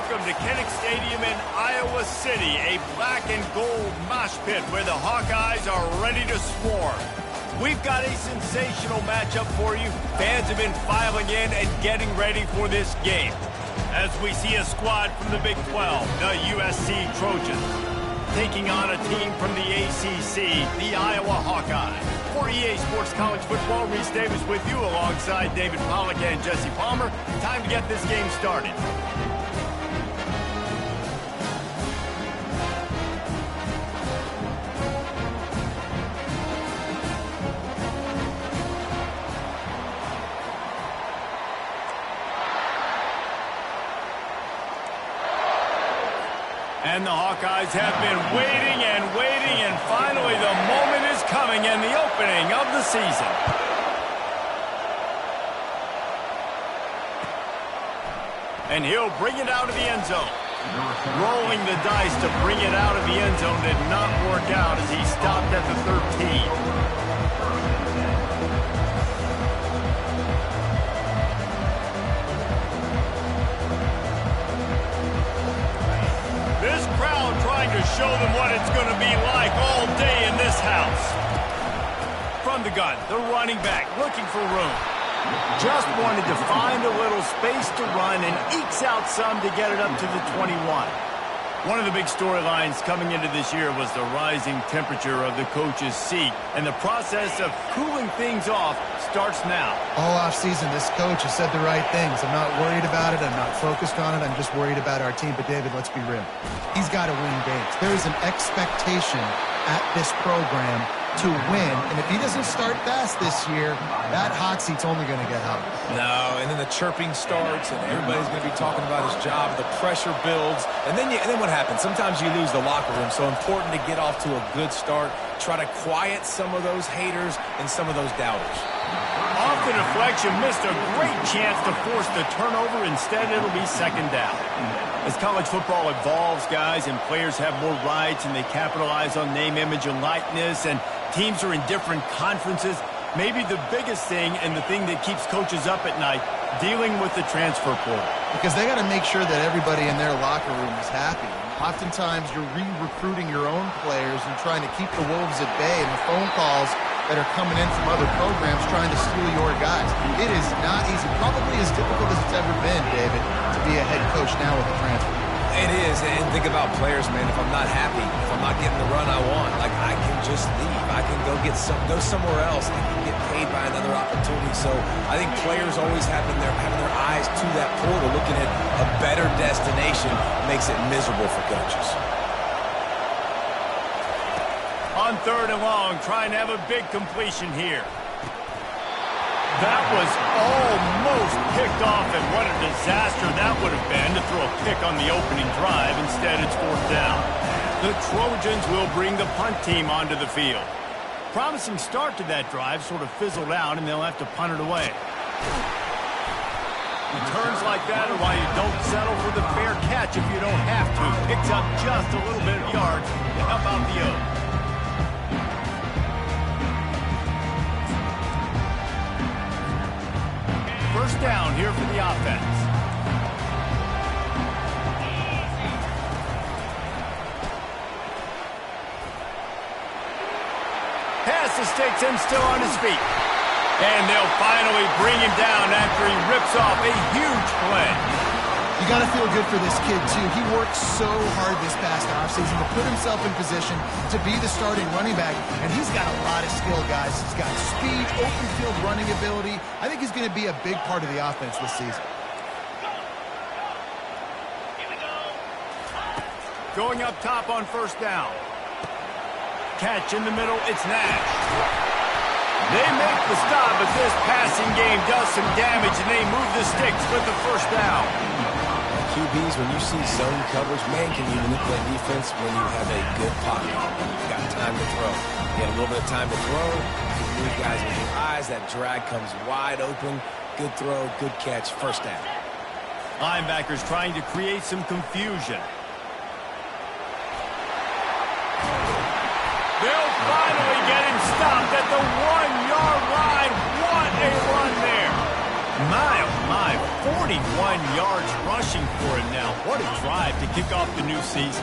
Welcome to Kinnick Stadium in Iowa City, a black and gold mosh pit where the Hawkeyes are ready to swarm. We've got a sensational matchup for you. Fans have been filing in and getting ready for this game. As we see a squad from the Big 12, the USC Trojans, taking on a team from the ACC, the Iowa Hawkeyes. For EA Sports College Football, Reese Davis with you alongside David Pollack and Jesse Palmer. Time to get this game started. And the Hawkeyes have been waiting and waiting, and finally the moment is coming and the opening of the season. And he'll bring it out of the end zone. Rolling the dice to bring it out of the end zone did not work out as he stopped at the 13. Trying to show them what it's going to be like all day in this house. From the gun, the running back looking for room. Just wanted to find a little space to run and ekes out some to get it up to the 21. One of the big storylines coming into this year was the rising temperature of the coach's seat, and the process of cooling things off starts now. All offseason, this coach has said the right things. I'm not worried about it. I'm not focused on it. I'm just worried about our team. But, David, let's be real. He's got to win games. There is an expectation at this program to win, and if he doesn't start fast this year, that hot seat's only going to get hot. No, and then the chirping starts, and everybody's going to be talking about his job. The pressure builds, and then what happens? Sometimes you lose the locker room, so important to get off to a good start. Try to quiet some of those haters and some of those doubters. Off the deflection, missed a great chance to force the turnover. Instead, it'll be second down. As college football evolves, guys, and players have more rights and they capitalize on name, image, and likeness, and teams are in different conferences, maybe the biggest thing and the thing that keeps coaches up at night, dealing with the transfer portal. Because they got to make sure that everybody in their locker room is happy. Oftentimes, you're re-recruiting your own players and trying to keep the wolves at bay, and the phone calls that are coming in from other programs trying to steal your guys. It is not easy. Probably as difficult as it's ever been, David, to be a head coach now with the transfer. It is, and think about players, man. If I'm not happy, if I'm not getting the run I want, like, I can just leave. I can go somewhere else. I can get paid by another opportunity. So I think players always having their eyes to that portal, looking at a better destination, makes it miserable for coaches. On third and long, trying to have a big completion here. That was almost picked off, and what a disaster that would have been to throw a pick on the opening drive. Instead, it's fourth down. The Trojans will bring the punt team onto the field. Promising start to that drive sort of fizzled out, and they'll have to punt it away. Returns like that are why you don't settle for the fair catch if you don't have to. Picks up just a little bit of yards to help out the O. First down here for the offense. Pass to Sticks and still on his feet. And they'll finally bring him down after he rips off a huge play. You got to feel good for this kid, too. He worked so hard this past offseason to put himself in position to be the starting running back, and he's got a lot of skill, guys. He's got speed, open field running ability. I think he's going to be a big part of the offense this season. Going up top on first down. Catch in the middle, it's Nash. They make the stop, but this passing game does some damage, and they move the Sticks with the first down. QBs, when you see zone coverage, man, can you manipulate defense when you have a good pocket? You've got time to throw. You have a little bit of time to throw. You move guys with your eyes. That drag comes wide open. Good throw, good catch, first down. Linebackers trying to create some confusion. They'll finally get him stopped at the 1-yard line. What a run there. My, 41 yards rushing for him now. What a drive to kick off the new season.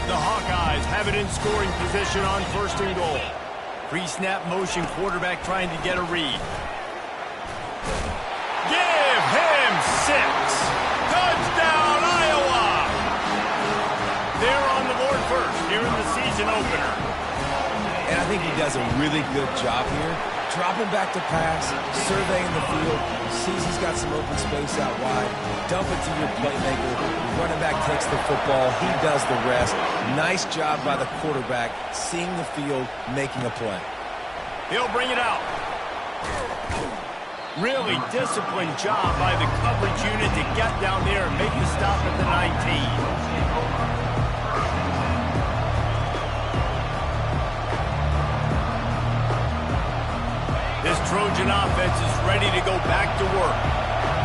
The Hawkeyes have it in scoring position on 1st and goal. Pre-snap motion, quarterback trying to get a read. Give him 6. Touchdown, Iowa! They're on the board first here in the season opener. And I think he does a really good job here. Dropping back to pass, surveying the field, sees he's got some open space out wide, dump it to your playmaker, running back takes the football, he does the rest. Nice job by the quarterback, seeing the field, making a play. He'll bring it out. Really disciplined job by the coverage unit to get down there and make the stop at the 19. This Trojan offense is ready to go back to work.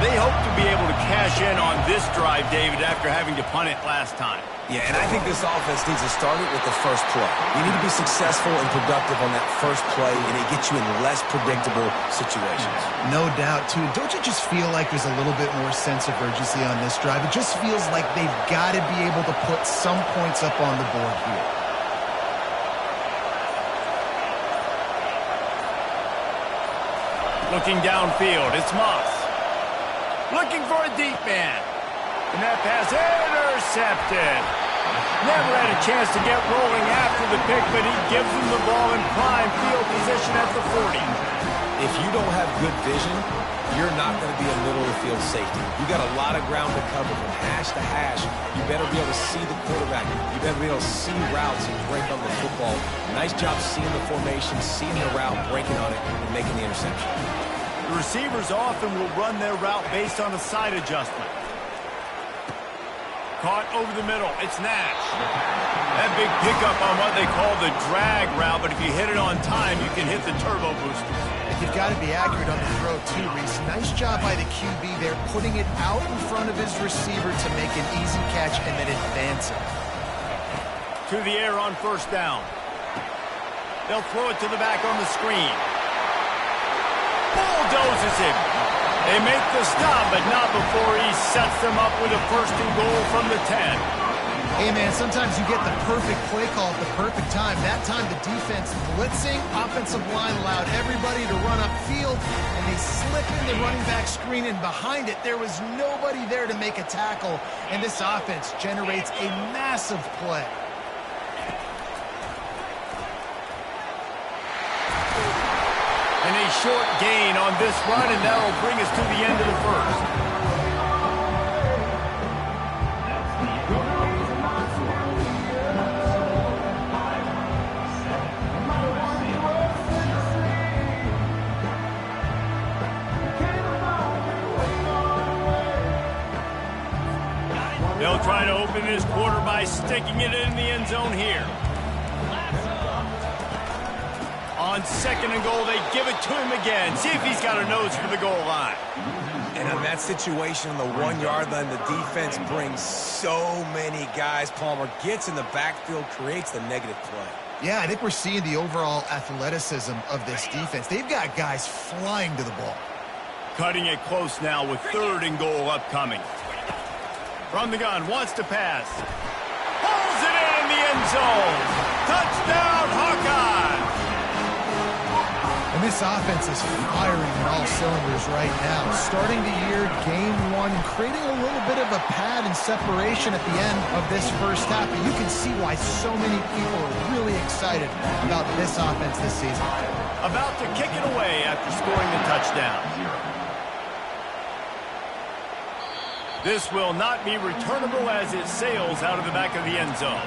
They hope to be able to cash in on this drive, David, after having to punt it last time. Yeah, and I think this offense needs to start it with the first play. You need to be successful and productive on that first play, and it gets you in less predictable situations. No doubt, too. Don't you just feel like there's a little bit more sense of urgency on this drive? It just feels like they've got to be able to put some points up on the board here. Looking downfield, it's Moss. Looking for a deep man. And that pass intercepted. Never had a chance to get rolling after the pick, but he gives him the ball in prime field position at the 40. If you don't have good vision, you're not going to be a middle-of-the-field safety. You got a lot of ground to cover from hash to hash. You better be able to see the quarterback. You better be able to see routes and break on the football. Nice job seeing the formation, seeing the route, breaking on it, and making the interception. The receivers often will run their route based on a side adjustment. Caught over the middle. It's Nash. That big pickup on what they call the drag route, but if you hit it on time, you can hit the turbo booster. You've got to be accurate on the throw, too, Reese. Nice job by the QB there, putting it out in front of his receiver to make an easy catch and then advance it. To the air on 1st down. They'll throw it to the back on the screen. Bulldozes him. They make the stop, but not before he sets them up with a 1st and goal from the 10. Hey, man, sometimes you get the perfect play call at the perfect time. That time the defense blitzing, offensive line allowed everybody to run upfield, and they slip in the running back screen, and behind it there was nobody there to make a tackle, and this offense generates a massive play. And a short gain on this run, and that will bring us to the end of the 1st. They'll try to open this quarter by sticking it in the end zone here. On 2nd and goal, they give it to him again. See if he's got a nose for the goal line. And on that situation, on the 1-yard line, the defense brings so many guys. Palmer gets in the backfield, creates the negative play. Yeah, I think we're seeing the overall athleticism of this defense. They've got guys flying to the ball. Cutting it close now with 3rd and goal upcoming. From the gun, wants to pass. Pulls it in the end zone. Touchdown, Hawkeye! And this offense is firing on all cylinders right now. Starting the year, game 1, and creating a little bit of a pad and separation at the end of this 1st half. But you can see why so many people are really excited about this offense this season. About to kick it away after scoring the touchdown. This will not be returnable as it sails out of the back of the end zone.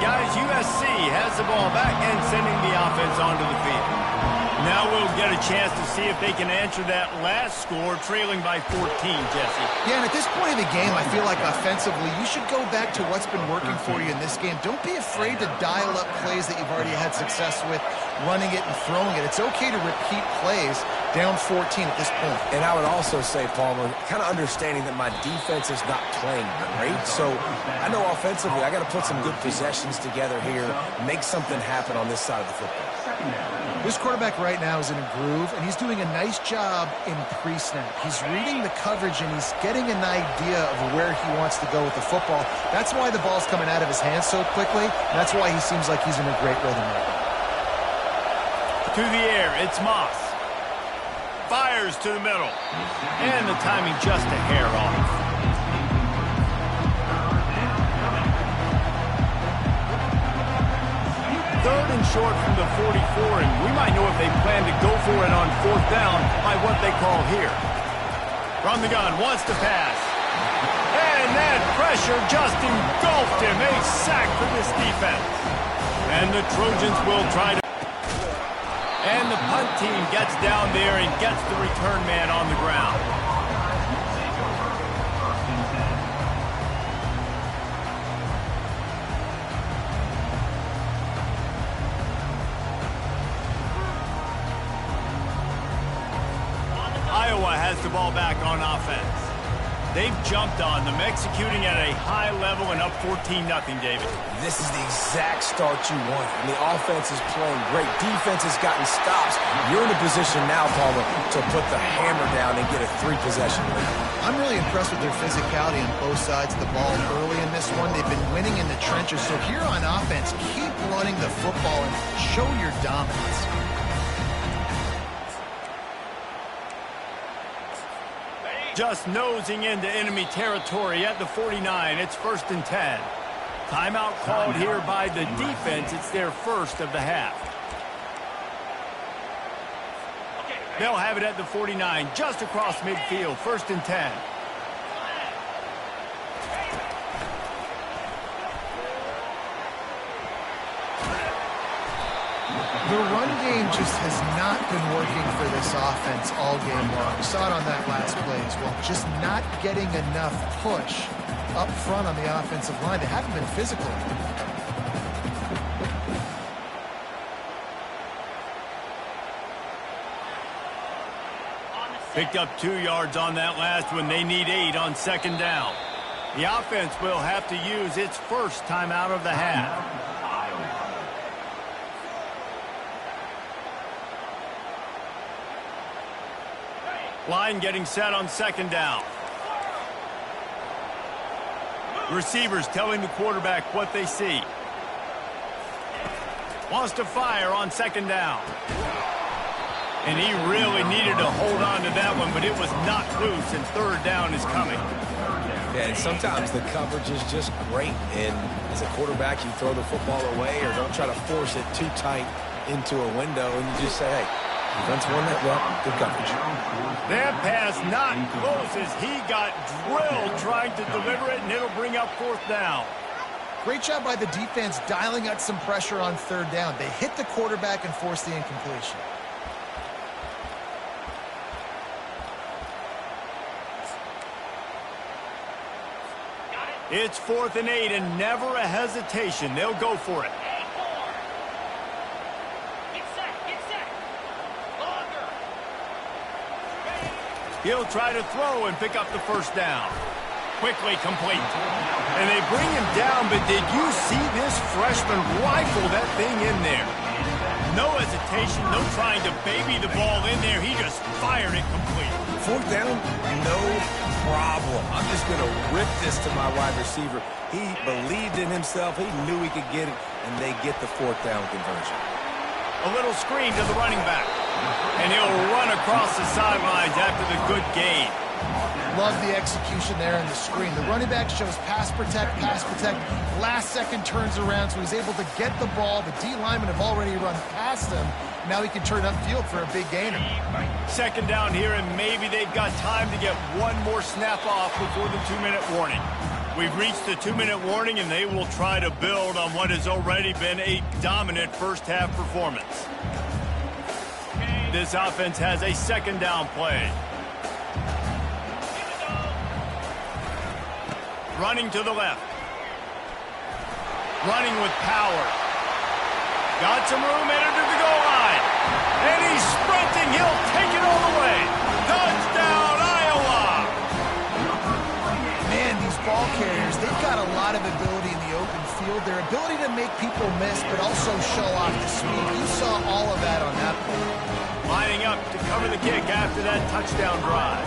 Guys, USC has the ball back and sending the offense onto the field. Now we'll get a chance to see if they can answer that last score, trailing by 14, Jesse. Yeah, and at this point of the game, I feel like offensively, you should go back to what's been working for you in this game. Don't be afraid to dial up plays that you've already had success with, running it and throwing it. It's okay to repeat plays down 14 at this point. And I would also say, Palmer, kind of understanding that my defense is not playing great. So I know offensively I got to put some good possessions together here, make something happen on this side of the football. This quarterback right now is in a groove, and he's doing a nice job in pre-snap. He's reading the coverage, and he's getting an idea of where he wants to go with the football. That's why the ball's coming out of his hands so quickly, and that's why he seems like he's in a great rhythm right now. To the air, it's Moss. Fires to the middle. And the timing just a hair off. Third and short from the 44, and we might know if they plan to go for it on fourth down by what they call here. From the gun, wants to pass. And that pressure just engulfed him. A sack for this defense. And the Trojans will try to... And the punt team gets down there and gets the return man on the ground. Iowa has the ball back on offense. They've jumped on them, executing at a high level and up 14-0, David. This is the exact start you want. And the offense is playing great. Defense has gotten stops. You're in a position now, Palmer, to put the hammer down and get a 3-possession lead. I'm really impressed with their physicality on both sides of the ball early in this one. They've been winning in the trenches. So here on offense, keep running the football and show your dominance. Just nosing into enemy territory at the 49. It's 1st and 10. Timeout called here by the defense. It's their first of the half. They'll have it at the 49, just across midfield. 1st and 10. The run game just has not been working for this offense all game long. We saw it on that last play as well. Just not getting enough push up front on the offensive line. They haven't been physical. Picked up 2 yards on that last one. They need 8 on 2nd down. The offense will have to use its first timeout of the half. Line getting set on 2nd down. Receivers telling the quarterback what they see. Wants to fire on 2nd down. And he really needed to hold on to that one, but it was not loose, and 3rd down is coming. Yeah, and sometimes the coverage is just great. And as a quarterback, you throw the football away or don't try to force it too tight into a window, and you just say, hey, defense won that, well, good coverage. That pass not close as he got drilled trying to deliver it, and it'll bring up 4th down. Great job by the defense dialing out some pressure on 3rd down. They hit the quarterback and forced the incompletion. It's 4th and 8, and never a hesitation. They'll go for it. He'll try to throw and pick up the 1st down. Quickly complete. And they bring him down, but did you see this freshman rifle that thing in there? No hesitation, no trying to baby the ball in there. He just fired it complete. 4th down, no problem. I'm just going to rip this to my wide receiver. He believed in himself. He knew he could get it, and they get the 4th down conversion. A little screen to the running back. And he'll run across the sidelines after the good gain. Love the execution there in the screen. The running back shows pass protect, pass protect. Last second turns around, so he's able to get the ball. The D linemen have already run past him. Now he can turn upfield for a big gainer. 2nd down here, and maybe they've got time to get one more snap off before the 2-minute warning. We've reached the 2-minute warning, and they will try to build on what has already been a dominant first-half performance. This offense has a 2nd down play. Running to the left. Running with power. Got some room, entered to the goal line. And he's sprinting. He'll take it all the way. Touchdown, Iowa! Man, these ball carriers, they've got a lot of ability in the open field, their ability to make people miss, but also show off the speed. You saw all of that on that play. Lining up to cover the kick after that touchdown drive.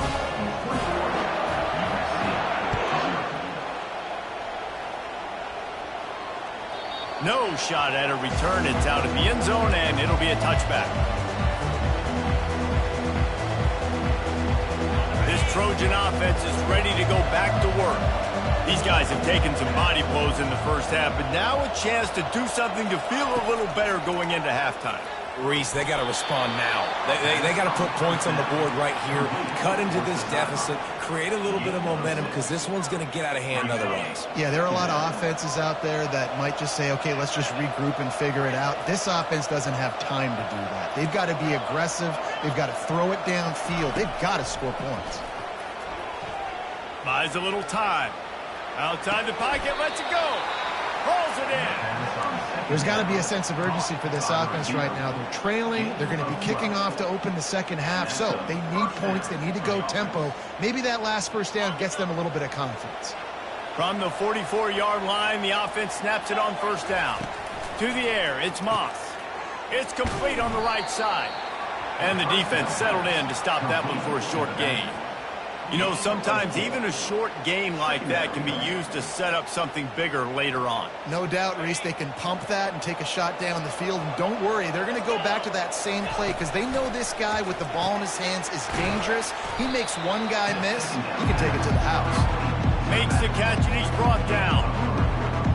No shot at a return. It's out of the end zone, and it'll be a touchback. This Trojan offense is ready to go back to work. These guys have taken some body blows in the first half, but now a chance to do something to feel a little better going into halftime. Reese, they got to respond now. They got to put points on the board right here, cut into this deficit, create a little bit of momentum, because this one's going to get out of hand otherwise. Yeah, there are a lot of offenses out there that might just say, okay, let's just regroup and figure it out. This offense doesn't have time to do that. They've got to be aggressive. They've got to throw it downfield. They've got to score points. Buys a little time. Outside the pocket, lets it go. Rolls it in. There's got to be a sense of urgency for this offense right now. They're trailing. They're going to be kicking off to open the second half. So they need points. They need to go tempo. Maybe that last first down gets them a little bit of confidence. From the 44-yard line, the offense snaps it on first down. To the air, it's Moss. It's complete on the right side. And the defense settled in to stop that one for a short gain. You know, sometimes even a short game like that can be used to set up something bigger later on. No doubt, Reese, they can pump that and take a shot down the field. And don't worry, they're going to go back to that same play because they know this guy with the ball in his hands is dangerous. He makes one guy miss, he can take it to the house. Makes the catch and he's brought down.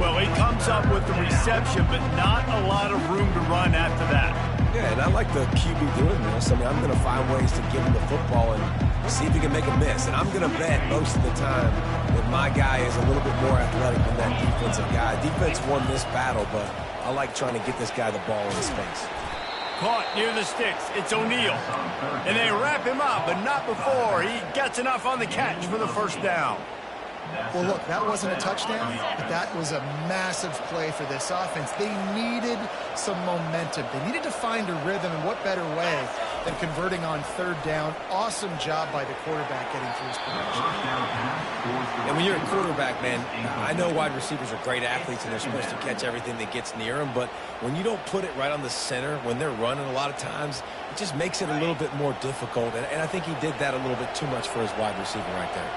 Well, he comes up with the reception, but not a lot of room to run after that. Yeah, and I like the QB doing this. I mean, I'm going to find ways to give him the football and see if he can make a miss. And I'm going to bet most of the time that my guy is a little bit more athletic than that defensive guy. Defense won this battle, but I like trying to get this guy the ball in his face. Caught near the sticks. It's O'Neal. And they wrap him up, but not before he gets enough on the catch for the first down. Well, look, that wasn't a touchdown, but that was a massive play for this offense. They needed some momentum. They needed to find a rhythm, and what better way than converting on third down. Awesome job by the quarterback getting through his progression. And when you're a quarterback, man, I know wide receivers are great athletes and they're supposed to catch everything that gets near them, but when you don't put it right on the center, when they're running a lot of times, it just makes it a little bit more difficult. And I think he did that a little bit too much for his wide receiver right there.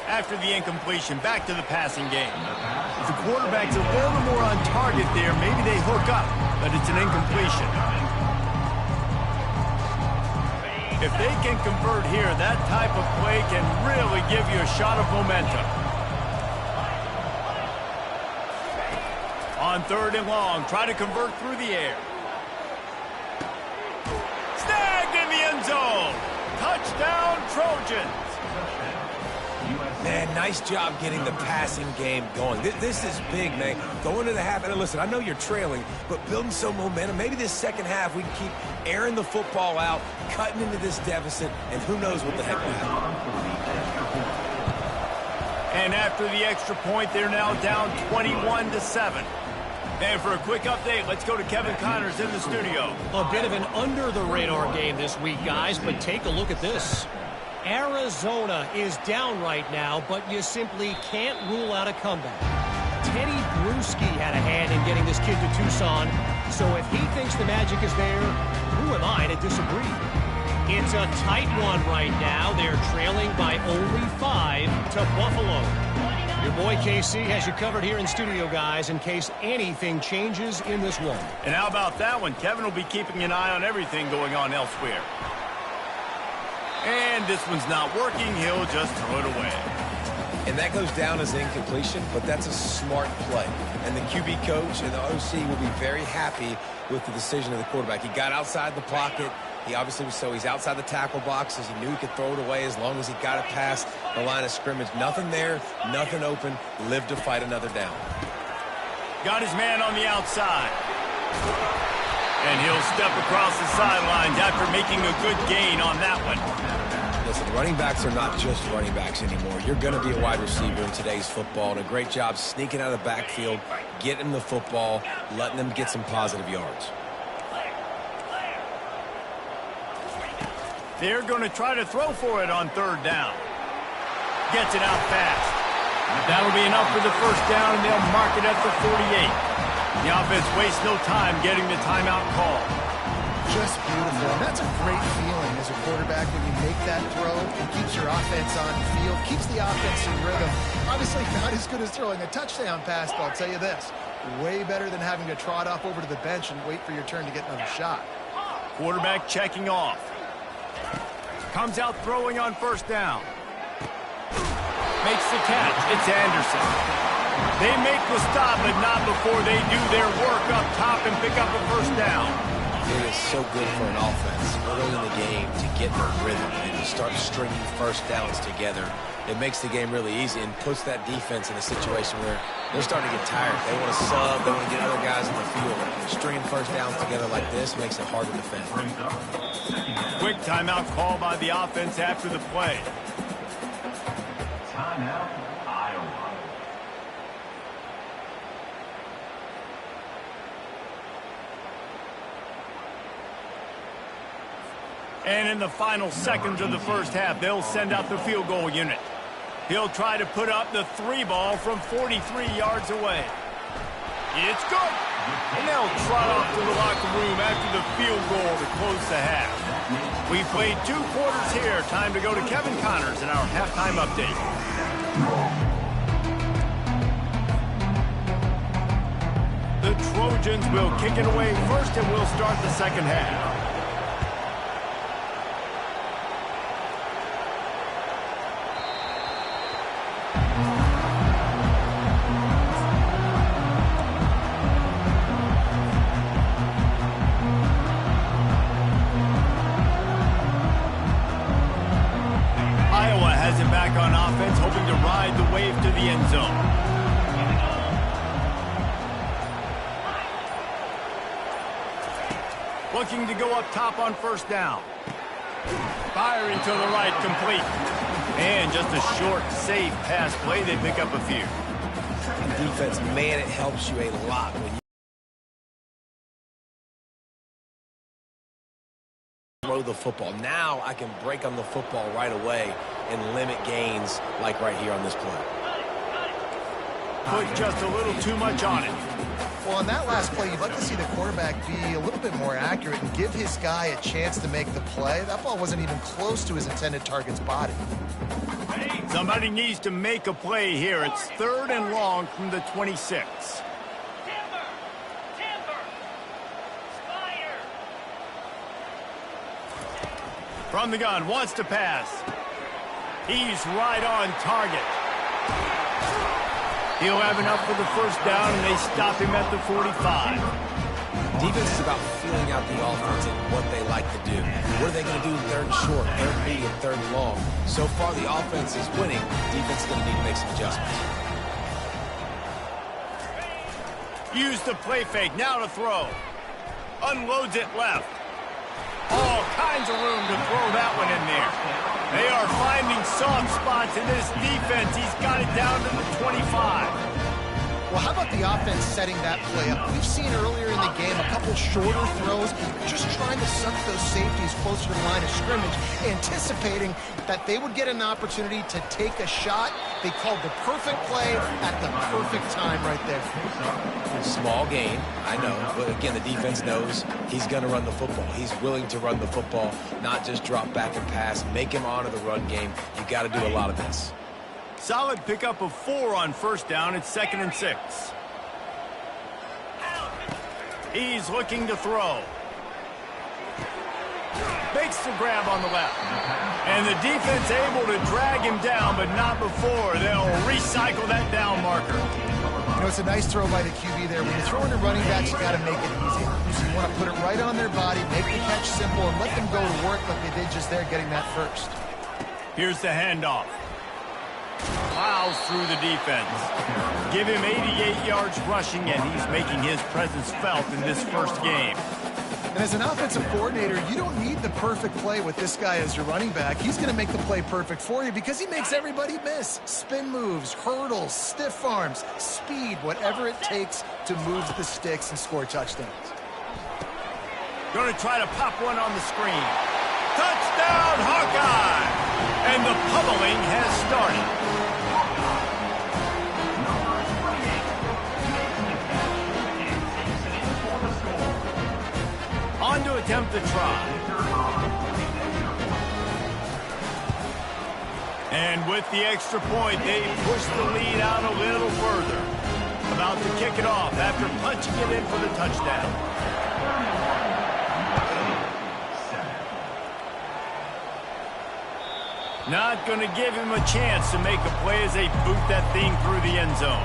After the incompletion, back to the passing game. If the quarterback's a little more on target there, maybe they hook up, but it's an incompletion. If they can convert here, that type of play can really give you a shot of momentum. On third and long, try to convert through the air. Snagged in the end zone. Touchdown, Trojans. Man, nice job getting the passing game going. This is big, man. Going to the half, and listen, I know you're trailing, but building some momentum. Maybe this second half we can keep airing the football out, cutting into this deficit, and who knows what the heck will happen. And after the extra point, they're now down 21-7. And for a quick update, let's go to Kevin Connors in the studio. A bit of an under-the-radar game this week, guys, but take a look at this. Arizona is down right now, but you simply can't rule out a comeback. Teddy Bruschi had a hand in getting this kid to Tucson, so if he thinks the magic is there, who am I to disagree? It's a tight one right now. They're trailing by only 5 to Buffalo. Your boy KC has you covered here in studio, guys, in case anything changes in this one. And how about that one? Kevin will be keeping an eye on everything going on elsewhere. And this one's not working. He'll just throw it away. And that goes down as an incompletion, but that's a smart play. And the QB coach and the OC will be very happy with the decision of the quarterback. He got outside the pocket. He obviously was he's outside the tackle boxes. He knew he could throw it away as long as he got it past the line of scrimmage. Nothing there, nothing open. Lived to fight another down. Got his man on the outside. And he'll step across the sidelines after making a good gain on that one. Listen, running backs are not just running backs anymore. You're going to be a wide receiver in today's football, and a great job sneaking out of the backfield, getting the football, letting them get some positive yards. They're going to try to throw for it on third down. Gets it out fast. That'll be enough for the first down, and they'll mark it at the 48. The offense wastes no time getting the timeout call. Just beautiful. And that's a great feeling as a quarterback when you make that throw. It keeps your offense on the field, keeps the offense in rhythm. Obviously not as good as throwing a touchdown pass, but I'll tell you this, way better than having to trot off over to the bench and wait for your turn to get another shot. Quarterback checking off. Comes out throwing on first down. Makes the catch. It's Anderson. They make the stop, but not before they do their work up top and pick up a first down. It is so good for an offense early in the game to get in a rhythm and to start stringing first downs together. It makes the game really easy and puts that defense in a situation where they're starting to get tired. They want to sub. They want to get other guys in the field. Stringing first downs together like this makes it hard to defend. Quick timeout call by the offense after the play. Timeout, Iowa. And in the final seconds of the first half, they'll send out the field goal unit. He'll try to put up the 3-ball from 43 yards away. It's good. And they'll trot off to the locker room after the field goal to close the half. We played 2 quarters here. Time to go to Kevin Connors in our halftime update. The Trojans will kick it away first, and we'll start the second half. Back on offense, hoping to ride the wave to the end zone. Looking to go up top on first down. Firing to the right, complete. And just a short, safe pass play. They pick up a few. Defense, man, it helps you a lot when you throw the football. Now I can break on the football right away and limit gains like right here on this play. Put just a little too much on it. Well, on that last play, you'd like to see the quarterback be a little bit more accurate and give his guy a chance to make the play. That ball wasn't even close to his intended target's body. Somebody needs to make a play here. It's 3rd and long from the 26. From the gun, wants to pass. He's right on target. He'll have enough for the first down, and they stop him at the 45. Defense is about feeling out the offense and what they like to do. What are they going to do 3rd and short, 3rd and medium, 3rd and long? So far, the offense is winning. Defense is going to need to make some adjustments. Use the play fake, now to throw. Unloads it left. All kinds of room to throw that one in there. They are finding soft spots in this defense. He's got it down to the 25. Well, how about the offense setting that play up? We've seen earlier in the game a couple shorter throws, just trying to suck those safeties closer to the line of scrimmage, anticipating that they would get an opportunity to take a shot. They called the perfect play at the perfect time right there. Small gain, I know, but again, the defense knows he's going to run the football. He's willing to run the football, not just drop back and pass, make him honor the run game. You got to do a lot of this. Solid pickup of 4 on first down. It's 2nd and 6. He's looking to throw. Makes the grab on the left. And the defense able to drag him down, but not before. They'll recycle that down marker. You know, it's a nice throw by the QB there. When you're throwing to running backs, you got to make it easy. So you want to put it right on their body, make the catch simple, and let them go to work like they did just there, getting that first. Here's the handoff. Plows through the defense. Give him 88 yards rushing, and he's making his presence felt in this first game. And as an offensive coordinator, you don't need the perfect play with this guy as your running back. He's going to make the play perfect for you because he makes everybody miss. Spin moves, hurdles, stiff arms, speed, whatever it takes to move the sticks and score touchdowns. Going to try to pop one on the screen. Touchdown, Hawkeye! And the pummeling has started. attempt to try. And with the extra point, they push the lead out a little further. About to kick it off after punching it in for the touchdown. Not going to give him a chance to make a play as they boot that thing through the end zone.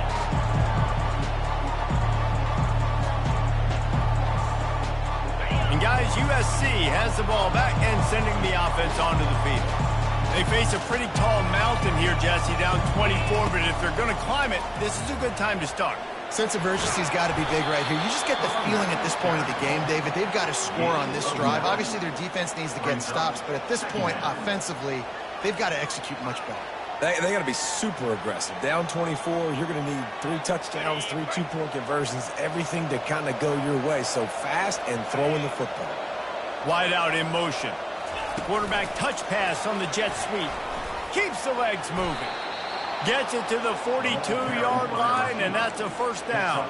And guys, USC has the ball back and sending the offense onto the field. They face a pretty tall mountain here, Jesse, down 24, but if they're going to climb it, this is a good time to start. Sense of urgency's got to be big right here. You just get the feeling at this point of the game, David, they've got to score on this drive. Obviously, their defense needs to get stops, but at this point, offensively, they've got to execute much better. They got to be super aggressive. Down 24, you're going to need 3 touchdowns, 3 two-point conversions, everything to kind of go your way. So fast and throwing the football. Wide out in motion. Quarterback touch pass on the jet sweep. Keeps the legs moving. Gets it to the 42-yard line, and that's a first down.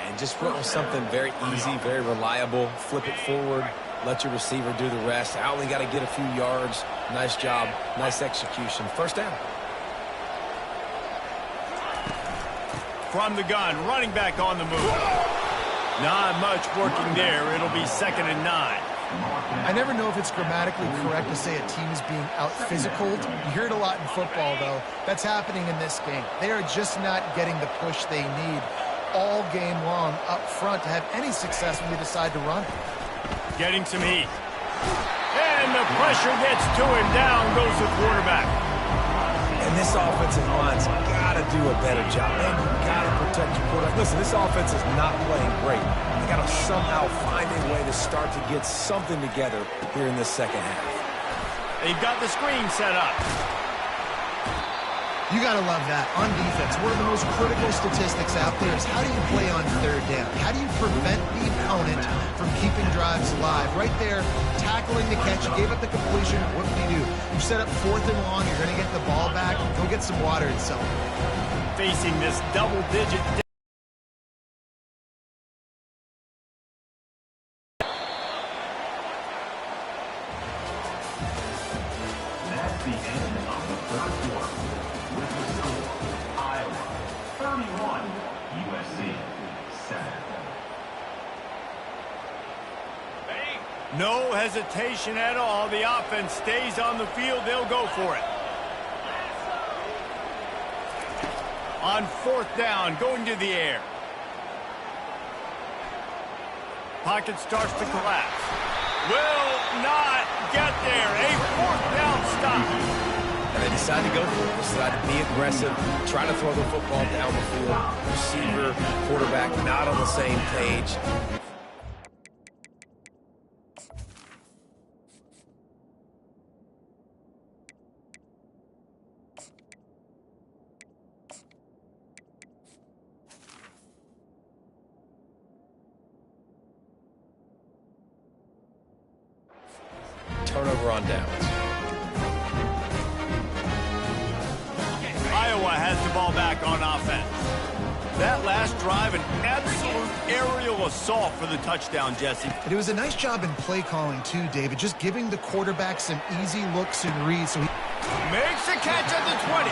And just put something very easy, very reliable. Flip it forward. Let your receiver do the rest. I only got to get a few yards. Nice job. Nice execution. First down. From the gun, running back on the move. Not much working there. It'll be 2nd and 9. I never know if it's grammatically correct to say a team is being out-physicaled. You hear it a lot in football, though. That's happening in this game. They are just not getting the push they need all game long up front to have any success when they decide to run it. Getting some heat. And the pressure gets to him. Down goes the quarterback. And this offensive line's got to do a better job. Man, you got to protect your quarterback. Listen, this offense is not playing great. They got to somehow find a way to start to get something together here in this second half. They've got the screen set up. You got to love that. On defense, one of the most critical statistics out there is how do you play on 3rd down? How do you prevent the opponent from keeping drives alive? Right there, tackling the catch, you gave up the completion, what do? You set up 4th and long, you're going to get the ball back, go get some water and celebrate. Facing this double-digit... That's the end of the 3rd quarter. With the score, Iowa 31, USC 7. No hesitation at all. The offense stays on the field. They'll go for it. On 4th down, going to the air. Pocket starts to collapse. Will not get there. A 4th down stop. And they decide to go for it. They decide to be aggressive, try to throw the football down the field. Receiver, quarterback, not on the same page. Turnover on downs. Iowa has the ball back on offense. That last drive, an absolute aerial assault for the touchdown, Jesse. And it was a nice job in play calling, too, David, just giving the quarterback some easy looks and reads. So he makes a catch at the 20.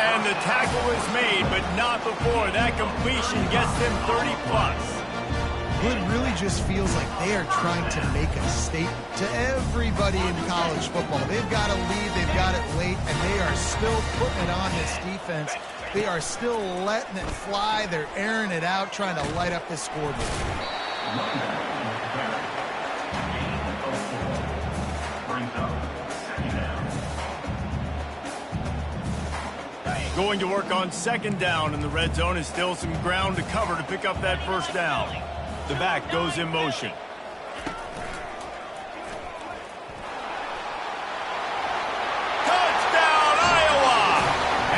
And the tackle is made, but not before. That completion gets them 30-plus. It really just feels like they are trying to make a statement to everybody in college football. They've got a lead, they've got it late, and they are still putting it on this defense. They are still letting it fly. They're airing it out, trying to light up this scoreboard. Going to work on 2nd down in the red zone, and still some ground to cover to pick up that 1st down. The back goes in motion. Touchdown, Iowa!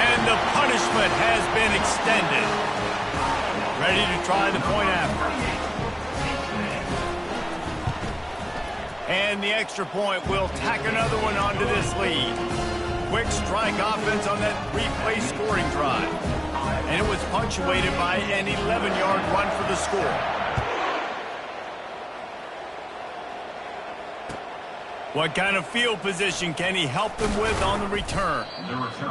And the punishment has been extended. Ready to try the point after. And the extra point will tack another one onto this lead. Quick strike offense on that 3-play scoring drive. And it was punctuated by an 11-yard run for the score. What kind of field position can he help them with on the return?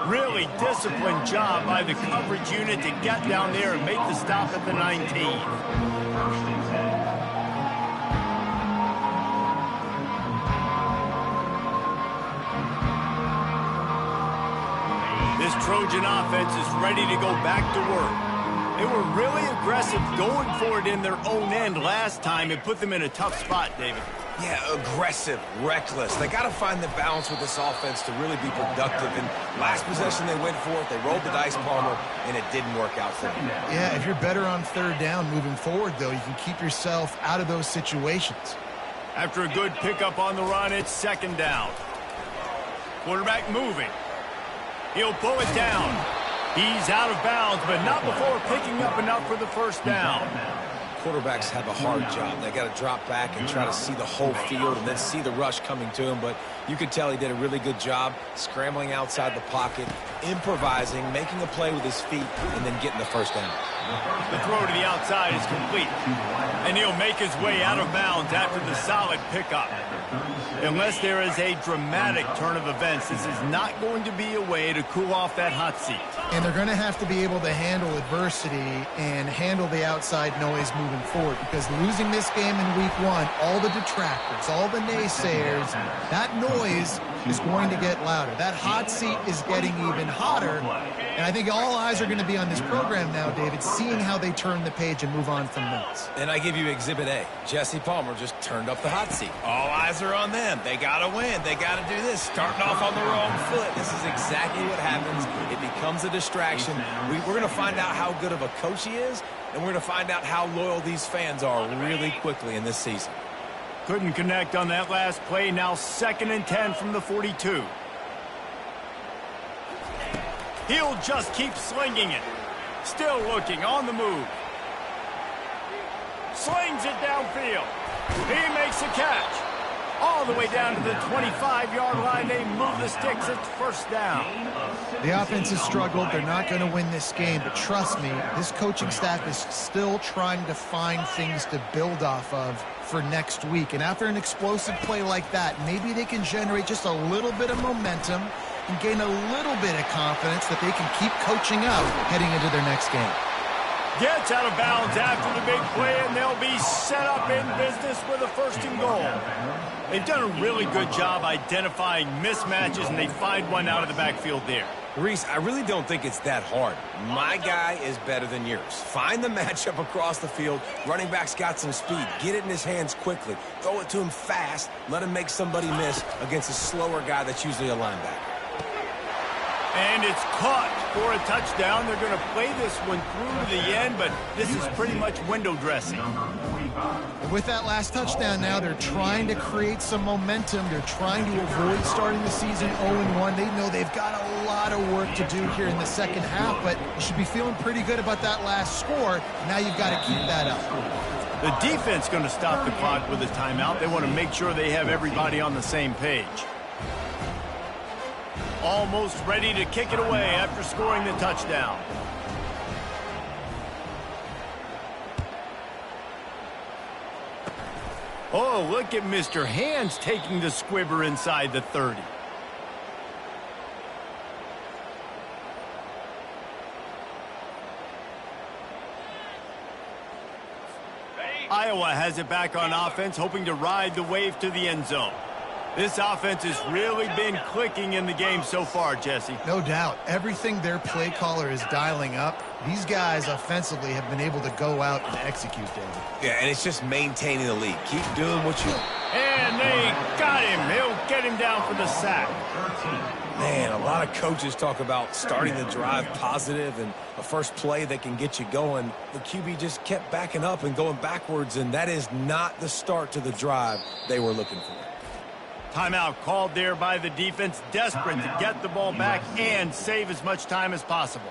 Really disciplined job by the coverage unit to get down there and make the stop at the 19. This Trojan offense is ready to go back to work. They were really aggressive going for it in their own end last time. It put them in a tough spot, David. Yeah, aggressive, reckless. They got to find the balance with this offense to really be productive. And last possession they went for it. They rolled the dice, Palmer, and it didn't work out for them. Yeah, if you're better on third down moving forward, though, you can keep yourself out of those situations. After a good pickup on the run, it's second down. Quarterback moving. He'll pull it down. He's out of bounds, but not before picking up enough for the first down. Quarterbacks have a hard job. They got to drop back and try to see the whole field and then see the rush coming to him. But you could tell he did a really good job scrambling outside the pocket, improvising, making a play with his feet, and then getting the first down. The throw to the outside is complete. And he'll make his way out of bounds after the solid pickup. Unless there is a dramatic turn of events, this is not going to be a way to cool off that hot seat. And they're going to have to be able to handle adversity and handle the outside noise moving forward, because losing this game in week 1, all the detractors, all the naysayers, that noise is going to get louder. That hot seat is getting even hotter. And I think all eyes are going to be on this program now, David, seeing how they turn the page and move on from this. And I give you Exhibit A. Jesse Palmer just turned up the hot seat. All eyes are on them. They got to win. They got to do this. Starting off on the wrong foot. This is exactly what happens. It becomes a distraction. We're going to find out how good of a coach he is, and we're going to find out how loyal these fans are really quickly in this season. Couldn't connect on that last play. Now 2nd and 10 from the 42. He'll just keep slinging it. Still looking on the move. Slings it downfield. He makes a catch. All the way down to the 25-yard line. They move the sticks. It's first down. The offense has struggled. They're not going to win this game, but trust me, this coaching staff is still trying to find things to build off of for next week. And after an explosive play like that, maybe they can generate just a little bit of momentum and gain a little bit of confidence that they can keep coaching up heading into their next game. Gets out of bounds after the big play, and they'll be set up in business with a 1st and goal. They've done a really good job identifying mismatches, and they find one out of the backfield there. Reese, I really don't think it's that hard. My guy is better than yours. Find the matchup across the field. Running back's got some speed. Get it in his hands quickly. Throw it to him fast. Let him make somebody miss against a slower guy that's usually a linebacker. And it's caught for a touchdown. They're going to play this one through to the end, but this is pretty much window dressing. And with that last touchdown now, they're trying to create some momentum. They're trying to avoid starting the season 0-1. They know they've got a lot of work to do here in the second half, but you should be feeling pretty good about that last score. Now you've got to keep that up. The defense going to stop the clock with a timeout. They want to make sure they have everybody on the same page. Almost ready to kick it away after scoring the touchdown. Oh, look at Mr. Hands taking the squibber inside the 30. Iowa has it back on offense, hoping to ride the wave to the end zone. This offense has really been clicking in the game so far, Jesse. No doubt. Everything their play caller is dialing up, these guys offensively have been able to go out and execute, David. Yeah, and it's just maintaining the lead. Keep doing what you... And they got him. He'll get him down for the sack. Man, a lot of coaches talk about starting the drive positive and a first play that can get you going. The QB just kept backing up and going backwards, and that is not the start to the drive they were looking for. Timeout called there by the defense, desperate to get the ball back and save as much time as possible.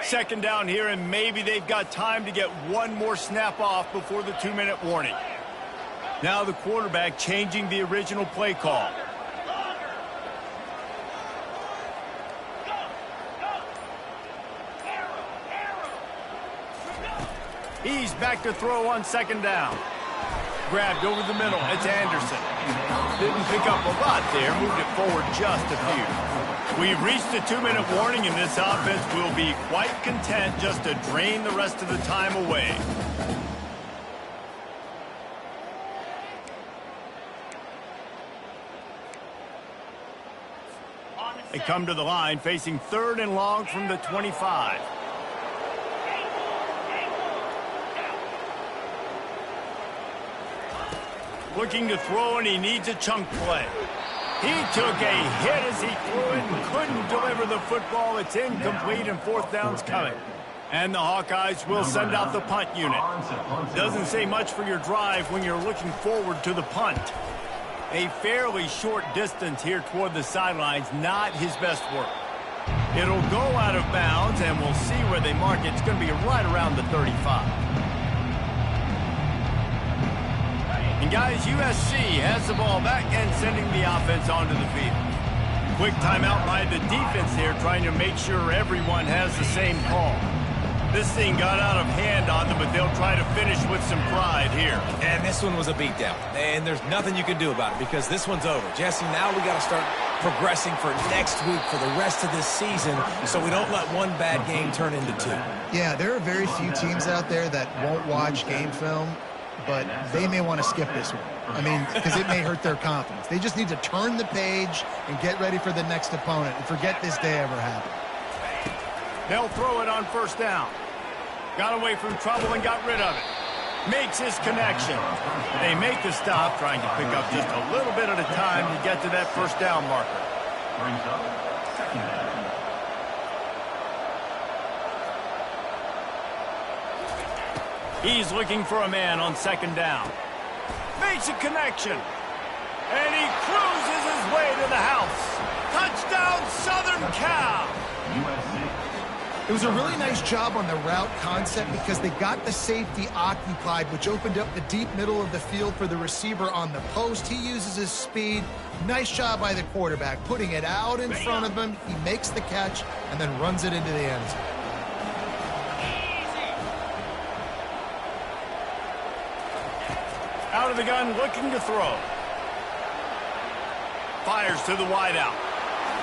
Second down here, and maybe they've got time to get one more snap off before the 2-minute warning. Now the quarterback changing the original play call. He's back to throw on second down. Grabbed over the middle. It's Anderson. Didn't pick up a lot there. Moved it forward just a few. We've reached a 2-minute warning, and this offense will be quite content just to drain the rest of the time away. They come to the line facing 3rd and long from the 25. Looking to throw, and he needs a chunk play. He took a hit as he threw it and couldn't deliver the football. It's incomplete, and 4th down's coming. And the Hawkeyes will send out the punt unit. Doesn't say much for your drive when you're looking forward to the punt. A fairly short distance here toward the sidelines, not his best work. It'll go out of bounds, and we'll see where they mark it. It's going to be right around the 35. And guys, USC has the ball back and sending the offense onto the field. Quick timeout by the defense here, trying to make sure everyone has the same call. This thing got out of hand on them, but they'll try to finish with some pride here. And this one was a beatdown. And there's nothing you can do about it because this one's over. Jesse, now we got to start progressing for next week for the rest of this season so we don't let one bad game turn into 2. Yeah, there are very few teams out there that won't watch game film, but they may want to skip this one. I mean, because it may hurt their confidence. They just need to turn the page and get ready for the next opponent and forget this day ever happened. They'll throw it on 1st down. Got away from trouble and got rid of it. Makes his connection. They make the stop, trying to pick up just a little bit at a time to get to that 1st down marker. Brings up 2nd down. He's looking for a man on 2nd down. Makes a connection. And he cruises his way to the house. Touchdown, Southern Cal. USC. It was a really nice job on the route concept because they got the safety occupied, which opened up the deep middle of the field for the receiver on the post. He uses his speed. Nice job by the quarterback, putting it out in front of him. He makes the catch and then runs it into the end zone. Out of the gun, looking to throw. Fires to the wideout.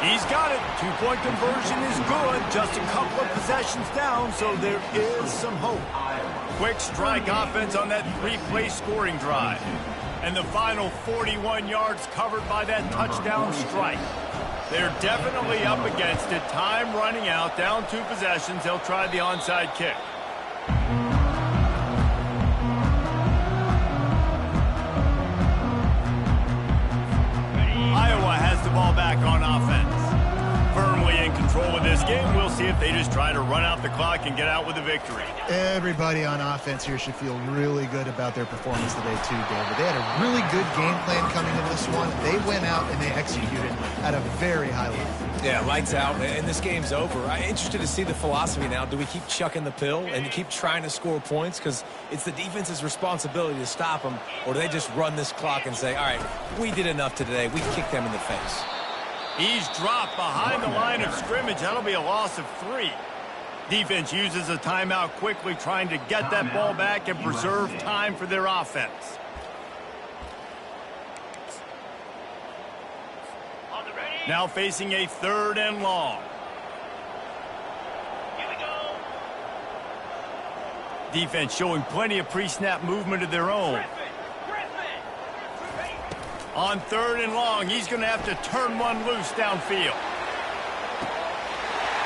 He's got it. 2-point conversion is good. Just a couple of possessions down, so there is some hope. Quick strike offense on that 3-play scoring drive. And the final 41 yards covered by that touchdown strike. They're definitely up against it. Time running out. Down 2 possessions. They'll try the onside kick. Iowa has the ball back on offense. Firmly in control of this game. We'll see if they just try to run out the clock and get out with a victory. Everybody on offense here should feel really good about their performance today too, David. They had a really good game plan coming into this one. They went out and they executed at a very high level. Yeah, lights out, and this game's over. I'm interested to see the philosophy now. Do we keep chucking the pill and keep trying to score points because it's the defense's responsibility to stop them, or do they just run this clock and say, all right, we did enough today. We kicked them in the face. He's dropped behind the line of scrimmage. That'll be a loss of 3. Defense uses a timeout quickly, trying to get that ball back and preserve time for their offense. Now facing a 3rd and long. Here we go. Defense showing plenty of pre-snap movement of their own. On 3rd and long, he's going to have to turn one loose downfield.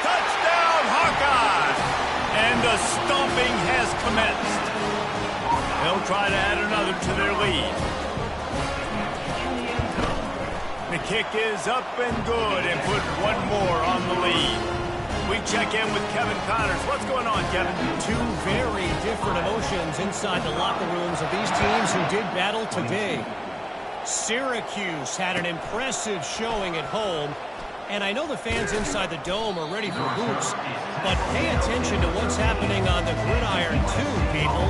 Touchdown, Hawkeyes! And the stomping has commenced. They'll try to add another to their lead. The kick is up and good and put one more on the lead. We check in with Kevin Connors. What's going on, Kevin? 2 very different emotions inside the locker rooms of these teams who did battle today. Syracuse had an impressive showing at home, and I know the fans inside the dome are ready for hoops, but pay attention to what's happening on the gridiron too, people.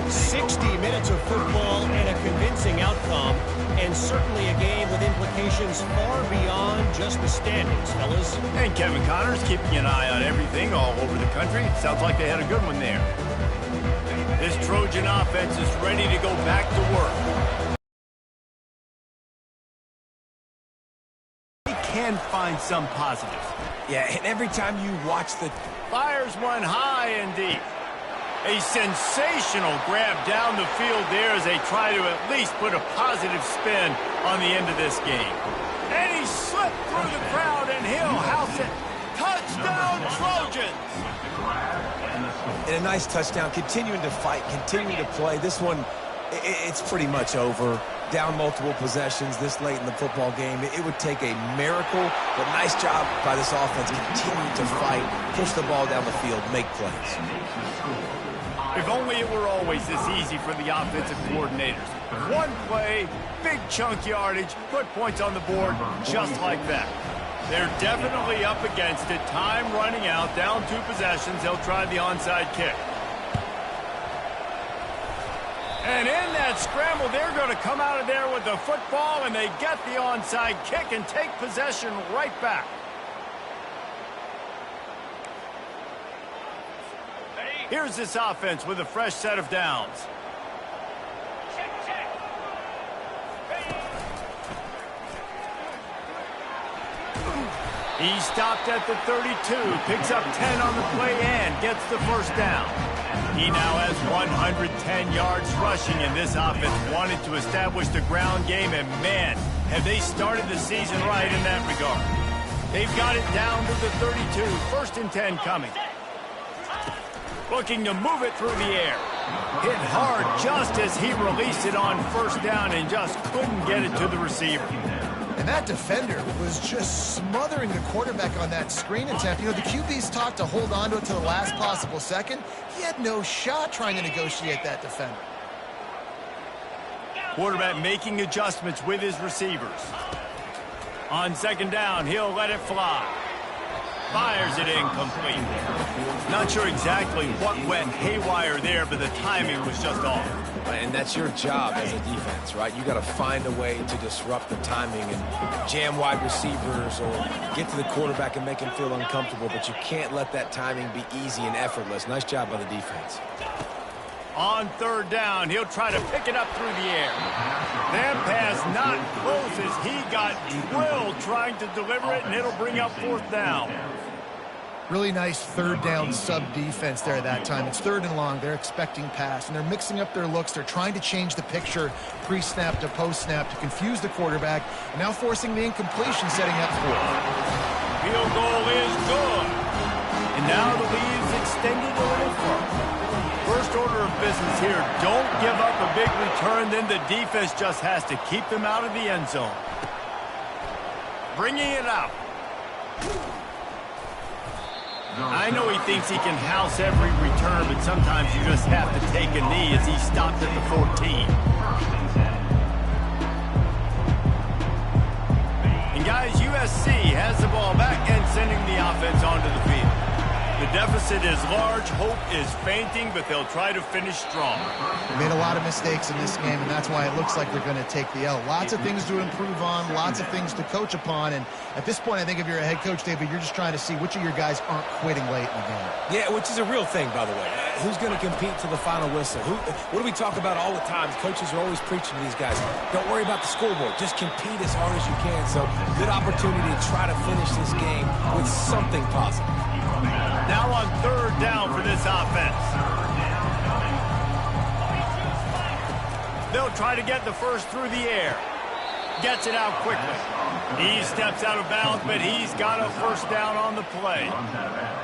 60 minutes of football and a convincing outcome, and certainly a game with implications far beyond just the standings, fellas. And Kevin Connors keeping an eye on everything all over the country. Sounds like they had a good one there. This Trojan offense is ready to go back to work. They can find some positives. Yeah, and every time you watch the... Fires one high and deep. A sensational grab down the field there as they try to at least put a positive spin on the end of this game. And he slipped through the crowd, and he'll house it. Touchdown, Trojans! And a nice touchdown, continuing to fight, continuing to play. This one, it's pretty much over. Down multiple possessions this late in the football game. It would take a miracle, but nice job by this offense. Continue to fight, push the ball down the field, make plays. If only it were always this easy for the offensive coordinators. One play, big chunk yardage, put points on the board just like that. They're definitely up against it. Time running out, down 2 possessions. They'll try the onside kick. And in that scramble, they're going to come out of there with the football, and they get the onside kick and take possession right back. Here's this offense with a fresh set of downs. He stopped at the 32, picks up 10 on the play and gets the first down. He now has 110 yards rushing, and this offense wanted to establish the ground game, and man, have they started the season right in that regard. They've got it down to the 32, 1st and 10 coming. Looking to move it through the air. Hit hard just as he released it on 1st down and just couldn't get it to the receiver. And that defender was just smothering the quarterback on that screen attempt. You know, the QB's taught to hold on to it to the last possible second. He had no shot trying to negotiate that defender. Quarterback making adjustments with his receivers. On 2nd down, he'll let it fly. Fires it incomplete. Not sure exactly what went haywire there, but the timing was just off. And that's your job as a defense, right? You got to find a way to disrupt the timing and jam wide receivers or get to the quarterback and make him feel uncomfortable, but you can't let that timing be easy and effortless. Nice job by the defense. On 3rd down, he'll try to pick it up through the air. That pass not close as he got drilled trying to deliver it, and it'll bring up 4th down. Really nice 3rd down sub-defense there at that time. It's 3rd and long. They're expecting pass, and they're mixing up their looks. They're trying to change the picture pre-snap to post-snap to confuse the quarterback, and now forcing the incompletion, setting up 4th. Field goal is good. And now the lead is extended a little further. First order of business here, don't give up a big return, then the defense just has to keep them out of the end zone. Bringing it out. I know he thinks he can house every return, but sometimes you just have to take a knee as he stopped at the 14. And guys, USC has the ball back and sending the offense onto the field. The deficit is large, hope is fainting, but they'll try to finish strong. They made a lot of mistakes in this game, and that's why it looks like they're going to take the L. Lots of things to improve on, lots of things to coach upon, and at this point, I think if you're a head coach, David, you're just trying to see which of your guys aren't quitting late in the game. Yeah, which is a real thing, by the way. Who's going to compete to the final whistle? What do we talk about all the time? Coaches are always preaching to these guys. Don't worry about the scoreboard. Just compete as hard as you can. So, good opportunity to try to finish this game with something positive. Now on 3rd down for this offense. They'll try to get the first through the air. Gets it out quickly. He steps out of bounds, but he's got a 1st down on the play.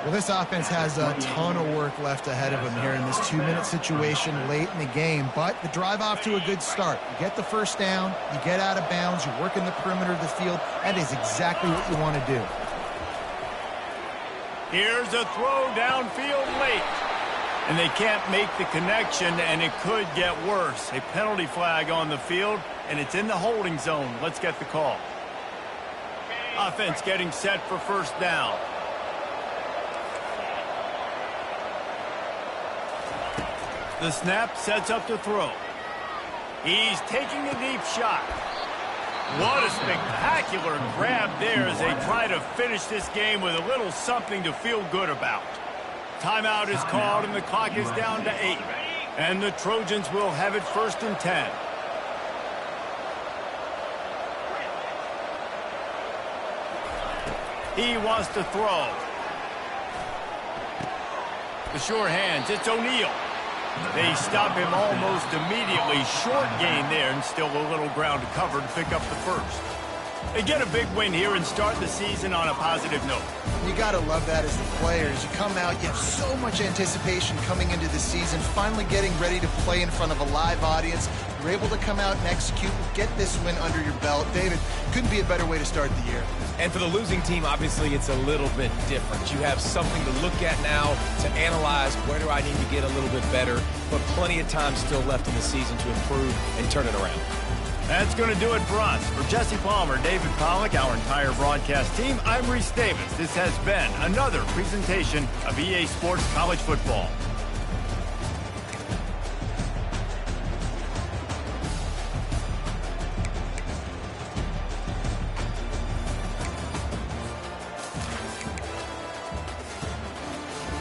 Well, this offense has a ton of work left ahead of them here in this 2-minute situation late in the game, but the drive off to a good start. You get the 1st down, you get out of bounds, you work in the perimeter of the field. That is exactly what you want to do. Here's a throw downfield late. And they can't make the connection, and it could get worse. A penalty flag on the field, and it's in the holding zone. Let's get the call. Offense getting set for 1st down. The snap sets up the throw. He's taking a deep shot. What a spectacular grab there as they try to finish this game with a little something to feel good about. Timeout is called, and the clock is down to 8. And the Trojans will have it 1st and 10. He wants to throw. The sure hands, it's O'Neal. They stop him almost immediately. Short gain there, and still a little ground to cover to pick up the first. They get a big win here and start the season on a positive note. You got to love that as the players. You come out, you have so much anticipation coming into the season, finally getting ready to play in front of a live audience. You're able to come out and execute and get this win under your belt. David, couldn't be a better way to start the year. And for the losing team, obviously, it's a little bit different. You have something to look at now to analyze where do I need to get a little bit better, but plenty of time still left in the season to improve and turn it around. That's going to do it for us. For Jesse Palmer, David Pollack, our entire broadcast team, I'm Reese Davis. This has been another presentation of EA Sports College Football.